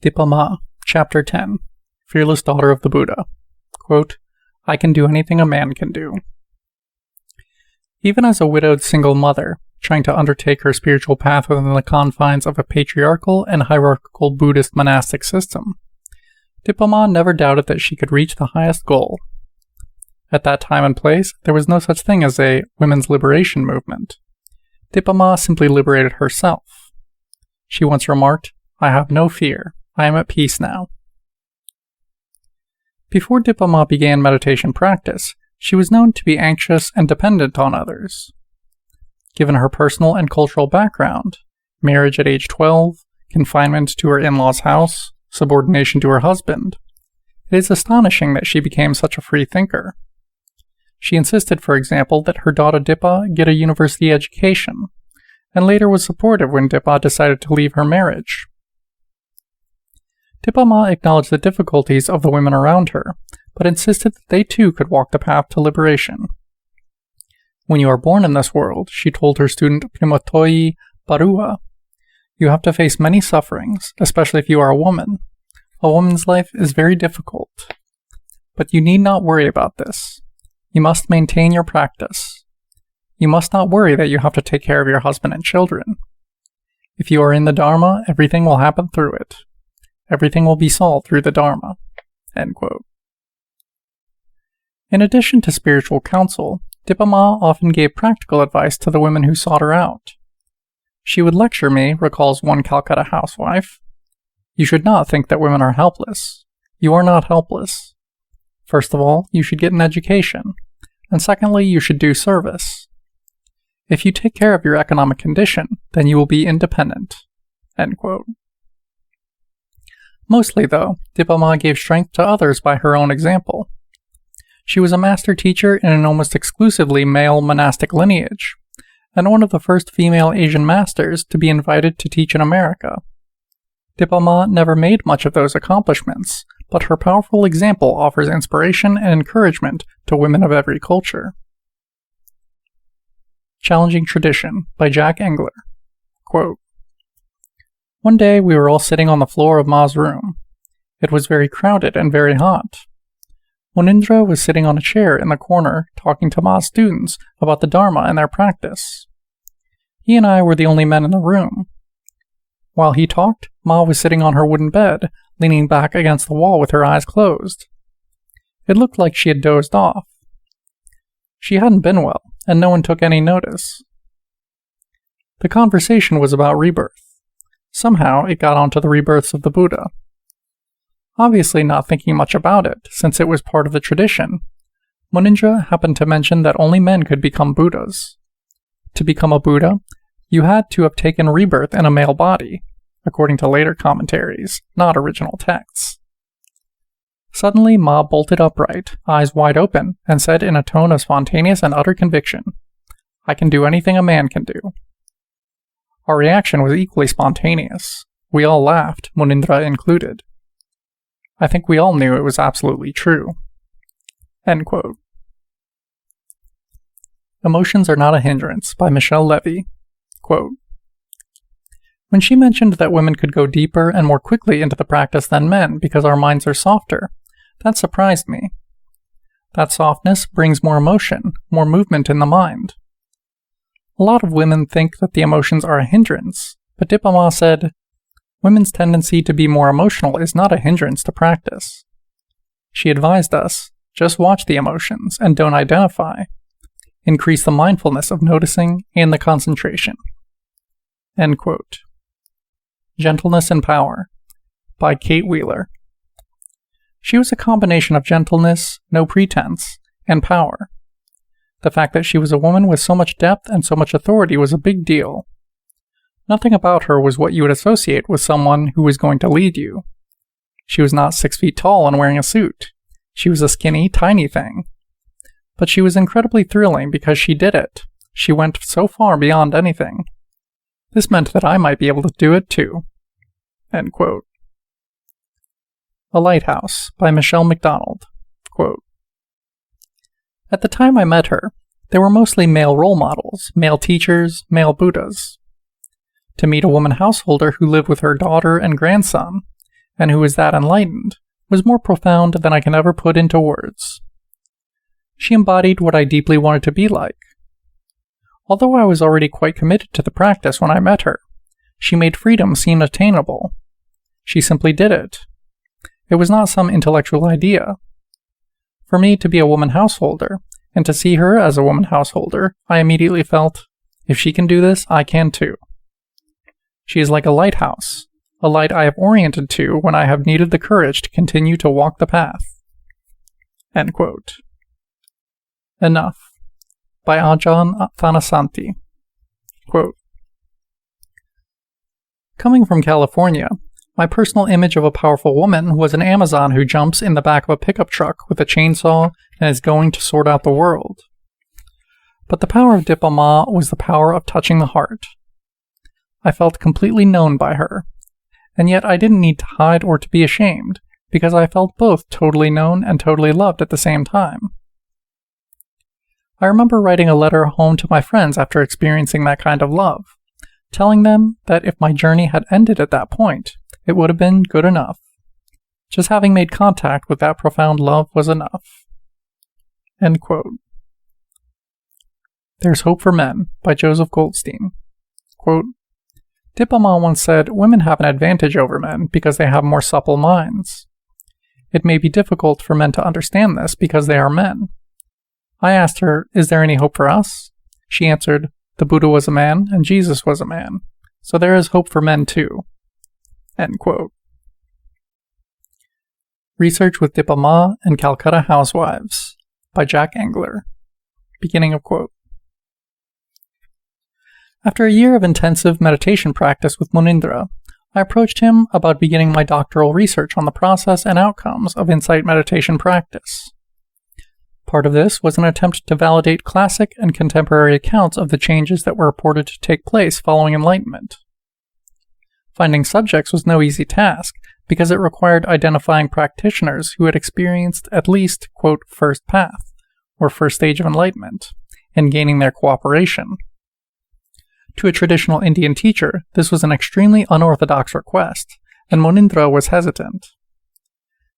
Dipa Ma, Chapter 10, Fearless Daughter of the Buddha. Quote, I can do anything a man can do. Even as a widowed single mother, trying to undertake her spiritual path within the confines of a patriarchal and hierarchical Buddhist monastic system, Dipa Ma never doubted that she could reach the highest goal. At that time and place, there was no such thing as a women's liberation movement. Dipa Ma simply liberated herself. She once remarked, I have no fear. I am at peace now. Before Dipa Ma began meditation practice, she was known to be anxious and dependent on others. Given her personal and cultural background, marriage at age 12, confinement to her in-laws' house, subordination to her husband, it is astonishing that she became such a free thinker. She insisted, for example, that her daughter Dipa get a university education, and later was supportive when Dipa decided to leave her marriage. Dipa Ma acknowledged the difficulties of the women around her, but insisted that they too could walk the path to liberation. When you are born in this world, she told her student Primotoi Barua, you have to face many sufferings, especially if you are a woman. A woman's life is very difficult. But you need not worry about this. You must maintain your practice. You must not worry that you have to take care of your husband and children. If you are in the Dharma, everything will happen through it. Everything will be solved through the Dharma. End quote. In addition to spiritual counsel, Dipa Ma often gave practical advice to the women who sought her out. She would lecture me, recalls one Calcutta housewife. You should not think that women are helpless. You are not helpless. First of all, you should get an education, and secondly, you should do service. If you take care of your economic condition, then you will be independent. End quote. Mostly, though, Dipa Ma gave strength to others by her own example. She was a master teacher in an almost exclusively male monastic lineage, and one of the first female Asian masters to be invited to teach in America. Dipa Ma never made much of those accomplishments, but her powerful example offers inspiration and encouragement to women of every culture. Challenging Tradition by Jack Engler. Quote, one day we were all sitting on the floor of Ma's room. It was very crowded and very hot. Munindra was sitting on a chair in the corner talking to Ma's students about the Dharma and their practice. He and I were the only men in the room. While he talked, Ma was sitting on her wooden bed, leaning back against the wall with her eyes closed. It looked like she had dozed off. She hadn't been well, and no one took any notice. The conversation was about rebirth. Somehow it got onto the rebirths of the Buddha. Obviously not thinking much about it, since it was part of the tradition, Munindra happened to mention that only men could become Buddhas. To become a Buddha, you had to have taken rebirth in a male body, according to later commentaries, not original texts. Suddenly Ma bolted upright, eyes wide open, and said in a tone of spontaneous and utter conviction, I can do anything a man can do. Our reaction was equally spontaneous. We all laughed, Munindra included. I think we all knew it was absolutely true. End quote. Emotions Are Not a Hindrance by Michelle Levy. Quote, when she mentioned that women could go deeper and more quickly into the practice than men because our minds are softer, that surprised me. That softness brings more emotion, more movement in the mind. A lot of women think that the emotions are a hindrance, but Dipa Ma said, women's tendency to be more emotional is not a hindrance to practice. She advised us, just watch the emotions and don't identify. Increase the mindfulness of noticing and the concentration. End quote. Gentleness and Power by Kate Wheeler. She was a combination of gentleness, no pretense, and power. The fact that she was a woman with so much depth and so much authority was a big deal. Nothing about her was what you would associate with someone who was going to lead you. She was not 6 feet tall and wearing a suit. She was a skinny, tiny thing. But she was incredibly thrilling because she did it. She went so far beyond anything. This meant that I might be able to do it too. End quote. A Lighthouse by Michelle McDonald. Quote, at the time I met her, there were mostly male role models, male teachers, male Buddhas. To meet a woman householder who lived with her daughter and grandson, and who is that enlightened, was more profound than I can ever put into words. She embodied what I deeply wanted to be like. Although I was already quite committed to the practice when I met her, she made freedom seem attainable. She simply did it. It was not some intellectual idea. For me to be a woman householder, and to see her as a woman householder, I immediately felt, if she can do this, I can too. She is like a lighthouse, a light I have oriented to when I have needed the courage to continue to walk the path. End quote. Enough, by Ajahn Thanasanti. Quote, coming from California, my personal image of a powerful woman was an Amazon who jumps in the back of a pickup truck with a chainsaw and is going to sort out the world. But the power of Dipa Ma was the power of touching the heart. I felt completely known by her, and yet I didn't need to hide or to be ashamed, because I felt both totally known and totally loved at the same time. I remember writing a letter home to my friends after experiencing that kind of love, telling them that if my journey had ended at that point, it would have been good enough. Just having made contact with that profound love was enough. End quote. There's Hope for Men, by Joseph Goldstein. Quote, Dipa Ma once said, women have an advantage over men because they have more supple minds. It may be difficult for men to understand this because they are men. I asked her, is there any hope for us? She answered, the Buddha was a man and Jesus was a man, so there is hope for men too. End quote. Research with Dipa Ma and Calcutta Housewives, by Jack Engler. Beginning of quote. After a year of intensive meditation practice with Munindra, I approached him about beginning my doctoral research on the process and outcomes of insight meditation practice. Part of this was an attempt to validate classic and contemporary accounts of the changes that were reported to take place following enlightenment. Finding subjects was no easy task, because it required identifying practitioners who had experienced at least, quote, first path, or first stage of enlightenment, and gaining their cooperation. To a traditional Indian teacher, this was an extremely unorthodox request, and Munindra was hesitant.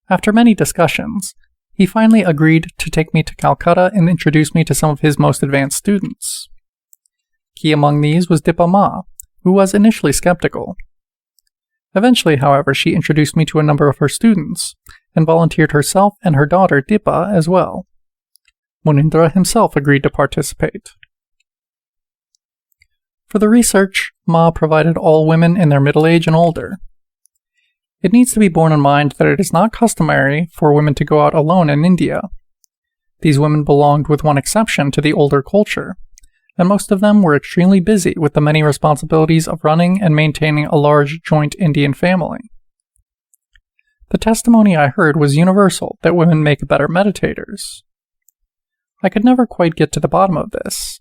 After many discussions, he finally agreed to take me to Calcutta and introduce me to some of his most advanced students. Key among these was Dipa Ma, who was initially skeptical. Eventually, however, she introduced me to a number of her students, and volunteered herself and her daughter Dipa as well. Munindra himself agreed to participate. For the research, Ma provided all women in their middle age and older. It needs to be borne in mind that it is not customary for women to go out alone in India. These women belonged, with one exception, to the older culture, and most of them were extremely busy with the many responsibilities of running and maintaining a large joint Indian family. The testimony I heard was universal that women make better meditators. I could never quite get to the bottom of this.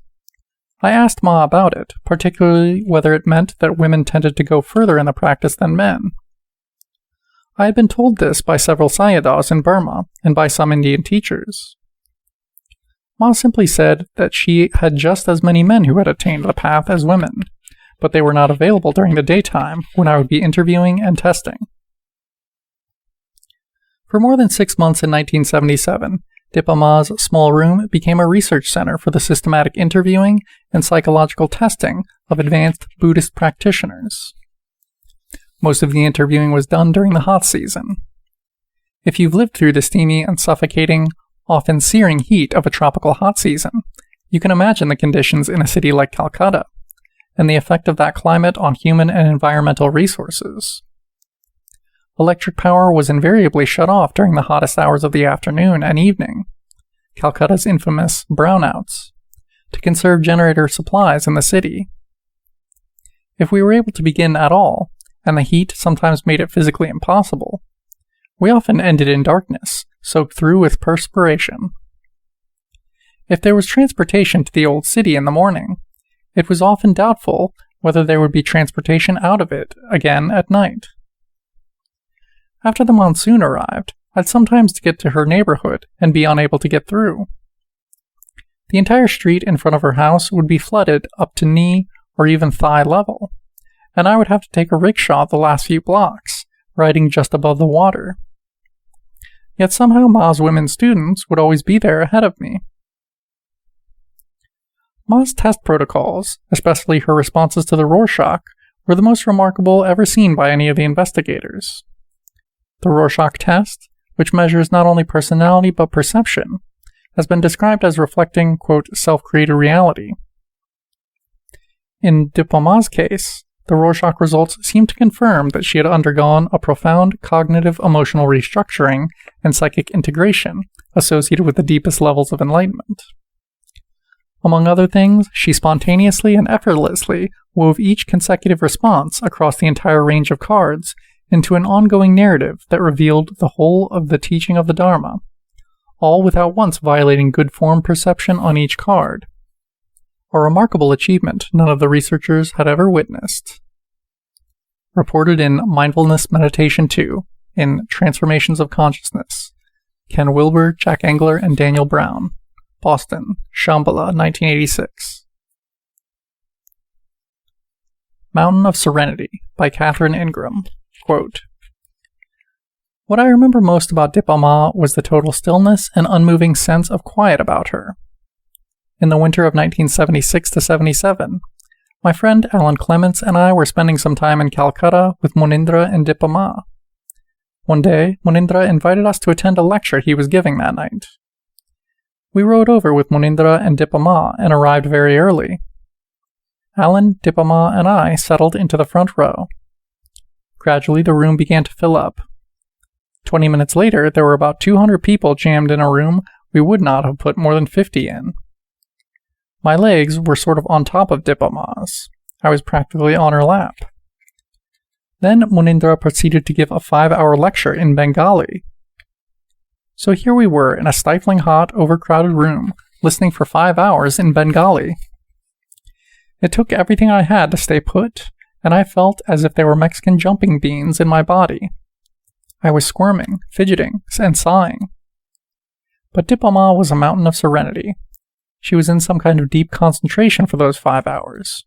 I asked Ma about it, particularly whether it meant that women tended to go further in the practice than men. I had been told this by several Sayadaws in Burma and by some Indian teachers. Ma simply said that she had just as many men who had attained the path as women, but they were not available during the daytime when I would be interviewing and testing. For more than 6 months in 1977, Dipa Ma's small room became a research center for the systematic interviewing and psychological testing of advanced Buddhist practitioners. Most of the interviewing was done during the hot season. If you've lived through the steamy and suffocating, often searing heat of a tropical hot season, you can imagine the conditions in a city like Calcutta, and the effect of that climate on human and environmental resources. Electric power was invariably shut off during the hottest hours of the afternoon and evening, Calcutta's infamous brownouts, to conserve generator supplies in the city. If we were able to begin at all, and the heat sometimes made it physically impossible, we often ended in darkness, soaked through with perspiration. If there was transportation to the old city in the morning, it was often doubtful whether there would be transportation out of it again at night. After the monsoon arrived, I'd sometimes get to her neighborhood and be unable to get through. The entire street in front of her house would be flooded up to knee or even thigh level, and I would have to take a rickshaw the last few blocks, riding just above the water. Yet somehow Ma's women students would always be there ahead of me. Ma's test protocols, especially her responses to the Rorschach, were the most remarkable ever seen by any of the investigators. The Rorschach test, which measures not only personality but perception, has been described as reflecting, quote, self-created reality. In Dipa case, the Rorschach results seem to confirm that she had undergone a profound cognitive emotional restructuring and psychic integration associated with the deepest levels of enlightenment. Among other things, she spontaneously and effortlessly wove each consecutive response across the entire range of cards into an ongoing narrative that revealed the whole of the teaching of the Dharma, all without once violating good form perception on each card. A remarkable achievement none of the researchers had ever witnessed. Reported in Mindfulness Meditation 2, in Transformations of Consciousness, Ken Wilber, Jack Engler, and Daniel Brown. Boston, Shambhala, 1986. Mountain of Serenity by Catherine Ingram. Quote, what I remember most about Dipa Ma was the total stillness and unmoving sense of quiet about her. In the winter of 1976-77, my friend Alan Clements and I were spending some time in Calcutta with Munindra and Dipa Ma. One day, Munindra invited us to attend a lecture he was giving that night. We rode over with Munindra and Dipa Ma and arrived very early. Alan, Dipa Ma, and I settled into the front row. Gradually, the room began to fill up. 20 minutes later, there were about 200 people jammed in a room we would not have put more than 50 in. My legs were sort of on top of Dipa Ma's. I was practically on her lap. Then Munindra proceeded to give a 5-hour lecture in Bengali. So here we were in a stifling hot, overcrowded room, listening for 5 hours in Bengali. It took everything I had to stay put, and I felt as if there were Mexican jumping beans in my body. I was squirming, fidgeting, and sighing. But Dipa Ma was a mountain of serenity. She was in some kind of deep concentration for those 5 hours.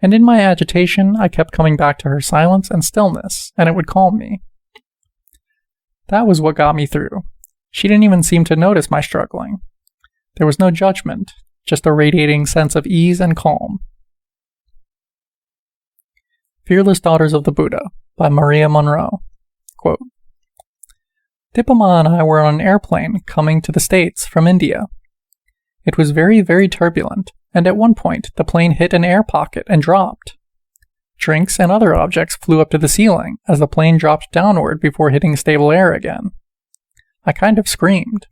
And in my agitation, I kept coming back to her silence and stillness, and it would calm me. That was what got me through. She didn't even seem to notice my struggling. There was no judgment, just a radiating sense of ease and calm. Fearless Daughters of the Buddha by Maria Monroe. Quote, Dipa Ma and I were on an airplane coming to the States from India. It was very, very turbulent, and at one point the plane hit an air pocket and dropped. Drinks and other objects flew up to the ceiling as the plane dropped downward before hitting stable air again. I kind of screamed.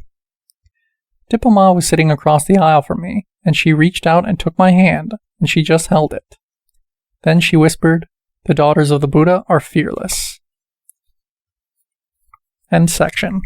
Dipa Ma was sitting across the aisle from me, and she reached out and took my hand, and she just held it. Then she whispered, "The daughters of the Buddha are fearless." End section.